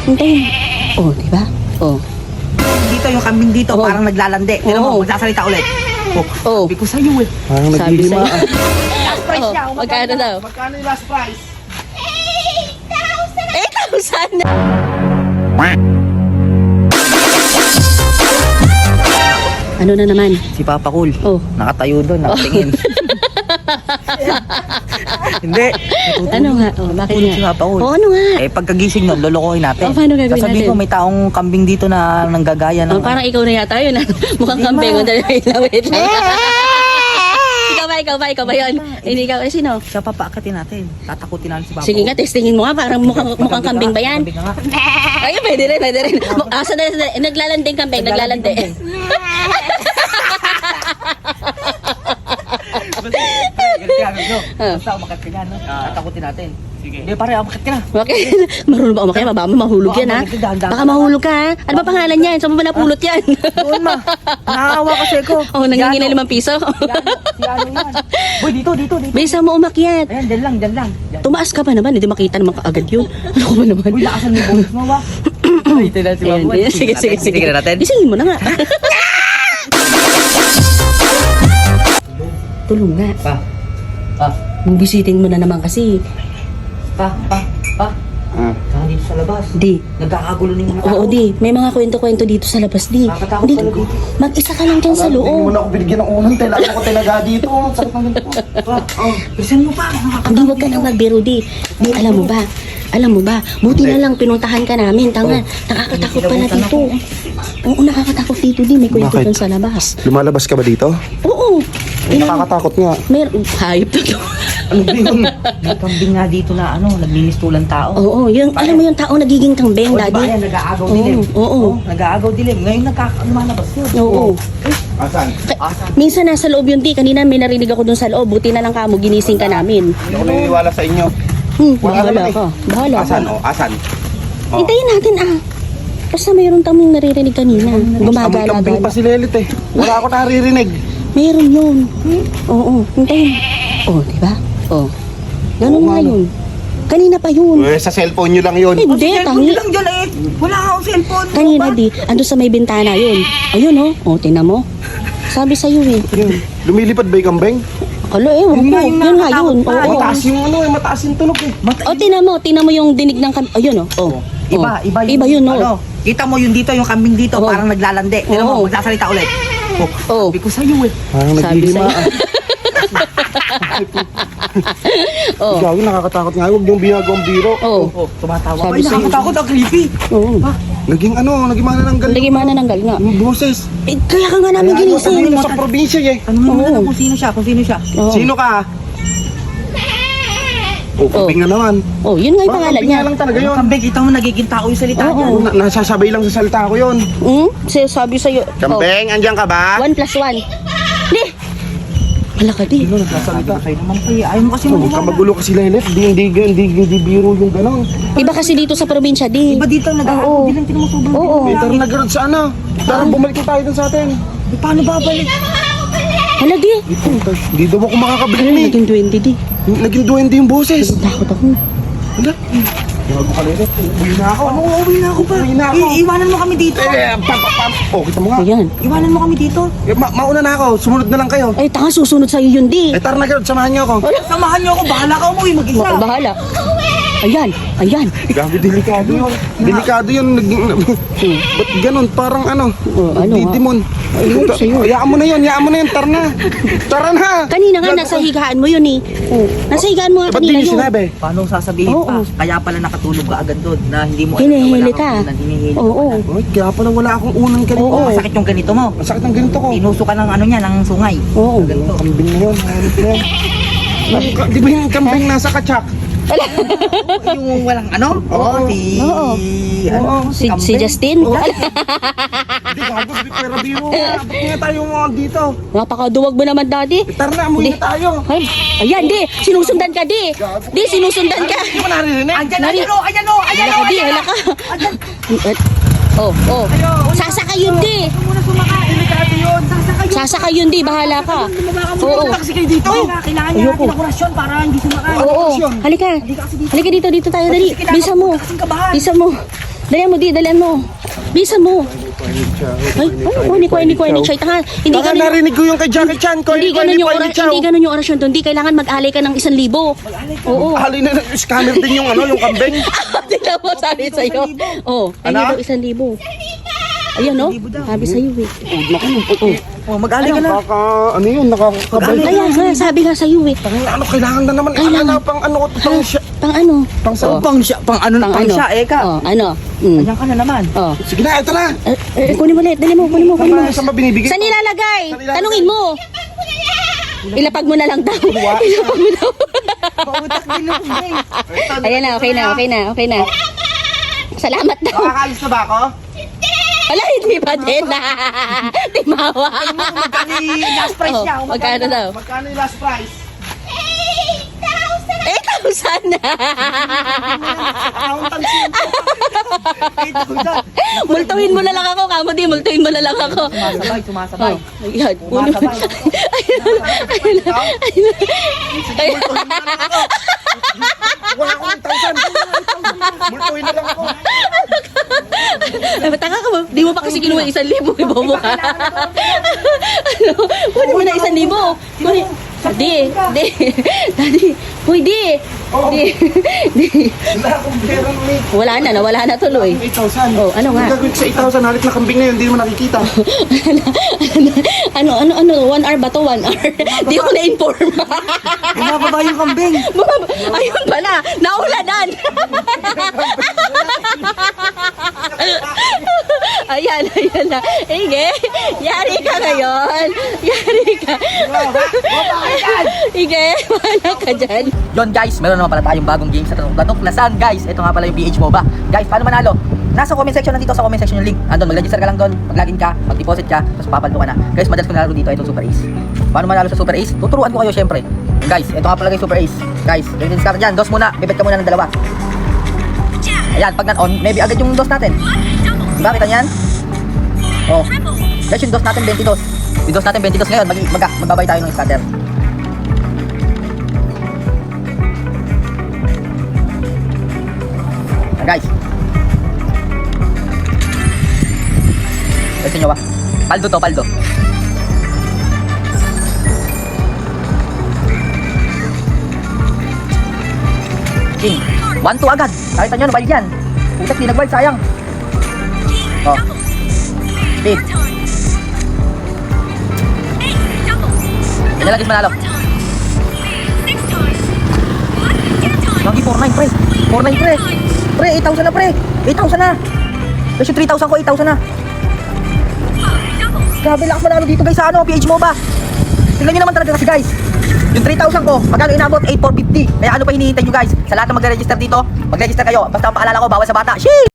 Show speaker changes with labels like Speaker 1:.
Speaker 1: Hintayin. Oh, di ba? Oh.
Speaker 2: Dito yung kambing dito, parang naglalandi. Tignan mo, magsasalita ulit.
Speaker 1: Oh.
Speaker 2: Sabi ko sa'yo eh.
Speaker 3: Parang
Speaker 1: Sabi
Speaker 3: naghihima.
Speaker 1: sa'yo.
Speaker 2: Last price niya.
Speaker 1: Magkano daw?
Speaker 2: Magkano yung last price?
Speaker 1: 8,000 na! Ano na naman?
Speaker 2: Si Papa Cool.
Speaker 1: Oh.
Speaker 2: Nakatayo doon, nakatingin. Hindi.
Speaker 1: Ano nga? Oh, bakit
Speaker 2: Tutulog si
Speaker 1: nga?
Speaker 2: Papa Cool.
Speaker 1: Oh, ano nga?
Speaker 2: Eh, pagkagising nun, lolokohin natin.
Speaker 1: Oh, paano gagawin
Speaker 2: Sasabihin
Speaker 1: natin?
Speaker 2: ko, may taong kambing dito na nanggagaya ng...
Speaker 1: Oh, parang ikaw na yata yun. Mukhang
Speaker 2: Hindi,
Speaker 1: kambing.
Speaker 2: ma.
Speaker 1: Oh, dali, wait lang. Ikaw ba yun? Hindi ikaw. Sino?
Speaker 2: Siya papaakatin natin. Tatakutin natin si Papa
Speaker 1: Sige
Speaker 2: Cool.
Speaker 1: nga, testingin mo nga. Parang mukhang kambing ba yan?
Speaker 2: Kambing nga.
Speaker 1: Ay, pwede rin. Sandali. Naglalanding kambing, naglalandi.
Speaker 2: Basta umakat ka yan, no? Tatakutin natin. Sige. Hindi, pare, umakat ka na.
Speaker 1: Okay. Marunong ba umakaya? Baka mahulog yan, ha? Baka mahulog ka, ha? Ano ba pangalan yan? Saan mo ba napulot yan?
Speaker 2: Doon, ma. Nakakawa kasi ko.
Speaker 1: Oh, nangingin na 5 piso.
Speaker 2: Si ano yan? Boy, dito.
Speaker 1: May saan mo umakyat?
Speaker 2: Ayan, dyan lang.
Speaker 1: Tumaas ka pa naman, hindi makita naman kaagad yun. Ano ko ba naman?
Speaker 2: Uy, lakasan mo yung bonus mo, ba? Ito na si
Speaker 1: Ayan,
Speaker 2: Mama.
Speaker 1: sige.
Speaker 2: Sige na natin.
Speaker 1: Isingin mo na nga. Tulong nga.
Speaker 2: Pa.
Speaker 1: Bubisitin mo na naman kasi.
Speaker 2: Pa. Saka dito sa labas.
Speaker 1: Di.
Speaker 2: Nagkakagulo ng mga tao.
Speaker 1: Oo, di. May mga kwento-kwento dito sa labas, di.
Speaker 2: Nakakatakot
Speaker 1: Dito.
Speaker 2: pala dito.
Speaker 1: Mag-isa ka lang dyan sa
Speaker 3: Hindi mo
Speaker 1: loob.
Speaker 3: na ako binigyan ng unang tela. Ako talaga dito. Sakit ng ganito.
Speaker 2: Pa. Bisan mo pa.
Speaker 1: Hindi, wag ka nang magbiro, di. Di, alam mo ba? Buti na lang pinuntahan ka namin. Tanga, nakakatakot pala dito. Oo, nakakatakot dito, di. May kwento
Speaker 3: Bakit?
Speaker 1: dun sa labas.
Speaker 3: Lumalabas ka ba dito?
Speaker 1: Oo.
Speaker 3: Nakakatakot nga.
Speaker 1: Hayop na to.
Speaker 2: Ano ba yun? May kambing nga dito na naglilistulan tao.
Speaker 1: Oo, alam mo yung tao nagiging kambeng,
Speaker 2: O, diba
Speaker 1: daddy.
Speaker 2: yan, nag-aagaw dilim.
Speaker 1: Oo.
Speaker 2: Nag-aagaw dilim. Ngayon lumalabas yun.
Speaker 1: Oo.
Speaker 3: Asan?
Speaker 1: Minsan nasa loob yun, di. Kanina may narinig ako dun sa loob. Buti na lang kamo, ginising ka namin.
Speaker 3: Hindi ako naniniwala sa inyo.
Speaker 1: Bahala
Speaker 3: naman eh.
Speaker 1: ka. Bahala ka.
Speaker 3: Asan? Asan?
Speaker 1: Hintayin natin, Basta mayroon tamang naririnig kanina.
Speaker 3: Amoy
Speaker 1: Gumagala-gala.
Speaker 3: kambing pa si Lelit eh. Wala ako naririnig.
Speaker 1: Meron yun. Oo, hintayin. Oh, di ba? Oh. Ganun nga yun. Kanina pa yun.
Speaker 3: Sa cellphone nyo lang yun.
Speaker 1: Hindi,
Speaker 2: Cellphone
Speaker 1: tangi.
Speaker 2: lang dyan eh. Wala akong cellphone.
Speaker 1: Kanina di, ando sa may bintana yun. Ayun oh, tingnan mo. Sabi sa'yo eh.
Speaker 3: Lumilipad ba yung kambing?
Speaker 1: Kalo wag
Speaker 2: Yun
Speaker 1: po.
Speaker 2: nga yung
Speaker 1: Yun nga yun.
Speaker 2: nakakatakot pa.
Speaker 1: Oo.
Speaker 3: Mataas yung mataas yung tunog eh.
Speaker 1: Oh, tingnan mo yung dinig ng ayun oh. Oh.
Speaker 2: Iba
Speaker 1: yun oh.
Speaker 2: Ano, kita mo yung dito, yung kambing dito,
Speaker 1: Oo.
Speaker 2: parang naglalandi. Tignan mo,
Speaker 1: Oo.
Speaker 2: magsasalita ulit.
Speaker 1: Oh.
Speaker 2: Sabi ko sa'yo eh.
Speaker 3: Parang
Speaker 1: Sabi
Speaker 3: naghihima.
Speaker 1: sa'yo. Oh.
Speaker 3: Ikaw yung nakakatakot nga. Huwag yung binagawang biro.
Speaker 1: Oh.
Speaker 2: Tumatawa.
Speaker 1: Sabi
Speaker 2: Ay,
Speaker 1: sa'yo.
Speaker 2: nakakatakot ang creepy.
Speaker 1: Oo.
Speaker 3: Naging naging mana ng galing.
Speaker 1: Lagi mana nanggal nga.
Speaker 3: Yung boses.
Speaker 1: Kaya ka nga namin ginising.
Speaker 3: Ano sa probinsya eh.
Speaker 2: Ano mo
Speaker 1: Oo.
Speaker 2: na kung sino siya,
Speaker 1: Oo.
Speaker 3: Sino ka? Oh, kambing na naman.
Speaker 1: Oh, yun nga yung
Speaker 3: Baka
Speaker 1: pangalan
Speaker 3: kambing
Speaker 1: niya.
Speaker 3: nga lang talaga
Speaker 2: Ano
Speaker 3: yun.
Speaker 2: kambing, kita mo nagiging tao yung salita
Speaker 1: Oo.
Speaker 2: niya.
Speaker 3: Nasasabay lang sa salita ko yun.
Speaker 1: Sabi sa'yo.
Speaker 3: Kambing, andyan ka ba?
Speaker 1: 1 plus 1. Di. Wala ka di.
Speaker 3: Nagsasalita.
Speaker 2: Sa'yo naman pa eh. Ayaw mo kasi
Speaker 3: Huwag ka
Speaker 2: maniwala.
Speaker 3: magulo kasi Lelet. Hindi biro yung gano'n.
Speaker 1: Iba kasi dito sa probinsya, di.
Speaker 2: Iba dito,
Speaker 1: Oo.
Speaker 2: nag-aagaw din lang tinumutubo.
Speaker 1: Oo.
Speaker 3: Tara nag sa ano. Tara bumalik tayo dun sa atin.
Speaker 2: Paano babalik?
Speaker 1: Hala di.
Speaker 3: Hindi daw ako makakabili ni.
Speaker 1: Naging 20 di.
Speaker 3: Naging duwende yung boses.
Speaker 1: Takot ako.
Speaker 3: Wala. Gago ka Lelet. Uwi na ako.
Speaker 2: Ano, uwi na ako pa.
Speaker 3: Uwi na ako.
Speaker 2: Iwanan mo kami dito.
Speaker 3: Oh, kita mo nga.
Speaker 1: Ayan.
Speaker 2: Iwanan mo kami dito.
Speaker 3: Mauna na ako. Sumunod na lang kayo.
Speaker 1: Ay, tanga susunod sa'yo yun di.
Speaker 3: Tara na Gerald. Samahan niyo ako.
Speaker 2: Samahan niyo ako. Bahala ka umuwi mag-isa.
Speaker 1: Bahala. Ayan.
Speaker 3: Gabi, delikado yun. Delikado yun. Ba't ganun? Parang ano?
Speaker 1: Oh, ano nga?
Speaker 3: Didimon.
Speaker 1: Ayun, sa'yo.
Speaker 3: Hayaan mo na yun. Tara na. Tara na.
Speaker 1: Kanina nga, nasa higaan mo yun eh. Nasa higaan mo nga
Speaker 3: Ba't
Speaker 1: kanina
Speaker 3: di niyo
Speaker 1: yun.
Speaker 3: sinabi?
Speaker 2: Paano sasabihin
Speaker 1: Oo.
Speaker 2: pa? Kaya pala nakatulog ka agad doon na hindi mo
Speaker 1: Hinihili ka.
Speaker 2: Hinihili
Speaker 1: Oo.
Speaker 3: Ay, kaya pala wala akong unang kanina.
Speaker 1: Oo.
Speaker 2: Masakit yung ganito mo.
Speaker 3: Ang sakit ng ganito ko.
Speaker 2: Tinuso ka ng ano niya, ng sungay.
Speaker 1: Oo.
Speaker 2: Ganito.
Speaker 3: Kambing na yun. Hanip na yan. Di ba yung kambing nasa katsak?
Speaker 2: Yung walang ano?
Speaker 3: Oo.
Speaker 1: Oo.
Speaker 2: Ano?
Speaker 1: Si
Speaker 2: kambing?
Speaker 1: Justin.
Speaker 3: Hindi, gago. Pero biro nga. Ba't nga tayo mga dito?
Speaker 1: Napakaduwag mo naman, daddy.
Speaker 3: Tara na, amuwi na tayo.
Speaker 1: Ay, ayan, di. Sinusundan ka, di. Di, sinusundan ka.
Speaker 3: Hindi mo naririnig?
Speaker 2: Ayan o!
Speaker 1: Hala ka, di. Hala ka. Oh. Sasakay yun, di.
Speaker 2: Muna sumakay. Delikado yun. Sasakay yun.
Speaker 1: Sasakay yun, di. Bahala ka. Oo.
Speaker 2: Kasi kayo dito. Kailangan niya natin ng orasyon para hindi sumakay.
Speaker 1: Oo. Halika. Halika dito tayo, dali. Bisa mo. Bisa mo. Dalian mo, di. Dalian mo. Bisa mo. Ay, hindi ko. Tanga. Hindi
Speaker 3: Baka
Speaker 1: ganun yung...
Speaker 3: narinig ko yung kay Jackie Chan.
Speaker 1: Hindi ganun yung orasyon. Hindi ganun yung orasyon doon. Di kailangan mag-alay ka ng 1,000. Oo.
Speaker 3: Hali na scammer din yung yung kambing.
Speaker 1: Tingnan mo, sabi sa'yo. Oh,
Speaker 3: Ano?
Speaker 1: daw 1,000. Ayan, no? Sabi sa'yo, eh.
Speaker 3: Naku, puto.
Speaker 2: Oh, mag-alay ka na.
Speaker 3: Baka, ano yun, nakakabal.
Speaker 1: Kaya nga, sabi nga sa'yo, eh.
Speaker 3: Ano, kailangan na naman.
Speaker 1: Kailangan.
Speaker 3: Ano, pang ano, pang siya.
Speaker 1: Pang ano?
Speaker 3: Pang sa...
Speaker 2: Pang ano na pang siya, Eka.
Speaker 1: Oh, ano?
Speaker 2: Ayan ka na naman.
Speaker 1: Oh.
Speaker 3: Sige na, ito na.
Speaker 1: Kunin mo ulit. Dali mo.
Speaker 3: Saan ba binibigay?
Speaker 1: Saan nilalagay?
Speaker 3: Saan nilalagay?
Speaker 1: Tanungin mo. Ilapag mo na lang daw. Ilapag mo daw.
Speaker 2: Pautak din ako, guys.
Speaker 1: Ayan na, okay na. Salamat daw.
Speaker 3: Nakakalis na ba ako?
Speaker 1: Wala, hindi pa din. Timawa.
Speaker 2: Magkano yung last price niya?
Speaker 1: Oh, magkano daw?
Speaker 3: Magkano yung last price?
Speaker 1: 8,000 na.
Speaker 3: Accountant siya.
Speaker 1: Multuhin mo na lang ako, kamo di, multuhin mo na lang ako.
Speaker 2: Sumasabay.
Speaker 1: Ayan, kunin mo.
Speaker 3: Wala akong 1,000. Multuhin na lang ako.
Speaker 1: Ay, matanga ka ba? Di mo pa kasi kinuha 1,000, ibobo ka. Ano? Kunin mo na 1,000. Kunin. Di. Uy, di.
Speaker 3: Wala akong pera ni.
Speaker 1: Nawala na tuloy.
Speaker 3: 8,000.
Speaker 1: Oh, ano nga?
Speaker 3: Ang gagawin ko sa 8,000, halit na kambing na yun, hindi mo nakikita.
Speaker 1: Ano, 1 hour ba to? 1 hour? Di ko na-inform.
Speaker 2: Bumababa yung kambing.
Speaker 1: Ayun pala, naulanan. Ayan na. Ige, yari ka ngayon. Yari ka. Ige, wala ka dyan.
Speaker 4: Yon guys, meron naman pala tayong bagong game sa Tuklasan guys. Ito nga pala yung PH MOBA. Guys, paano manalo? Nasa comment section nandito, sa comment section yung link. Andun, mag-register ka lang doon, mag-login ka, mag-deposit ka, tapos papaldo ka na. Guys, madalas ko nalaro dito itong Super Ace. Paano manalo sa Super Ace? Tuturuan ko kayo syempre. Guys, ito nga pala guys Super Ace. Guys, yung start dyan, dos muna, bibet ka muna ng 2. Ayan, pag nan-on, maybe agad yung dos natin. Diba, kita niyan? Oh. Guys, yung dos natin 22. Yung dos natin 22 ngayon, magbabay tayo ng scatter. Guys. Guys nyo ba? Paldo. King. 1-2 agad. Nakita nyo, nabayad yan. Putak, di nagbayad, sayang. Oh. Speed. Kanya lagi manalo. Lagi 4-9 pre. 4-9 pre. Pre, 8,000 na pre. 8,000 na. Kasi 3,000 ko, 8,000 na. Grabe, lakas manalo dito guys sa PH MOBA. Tingnan nyo naman talaga kasi guys. Yung 3,000 ko, magkano inabot? 8,450. Kaya ano pa hinihintay nyo guys? Sa lahat na magre-register dito, mag-register kayo. Basta ang paalala ko, bawal sa bata. Sheesh!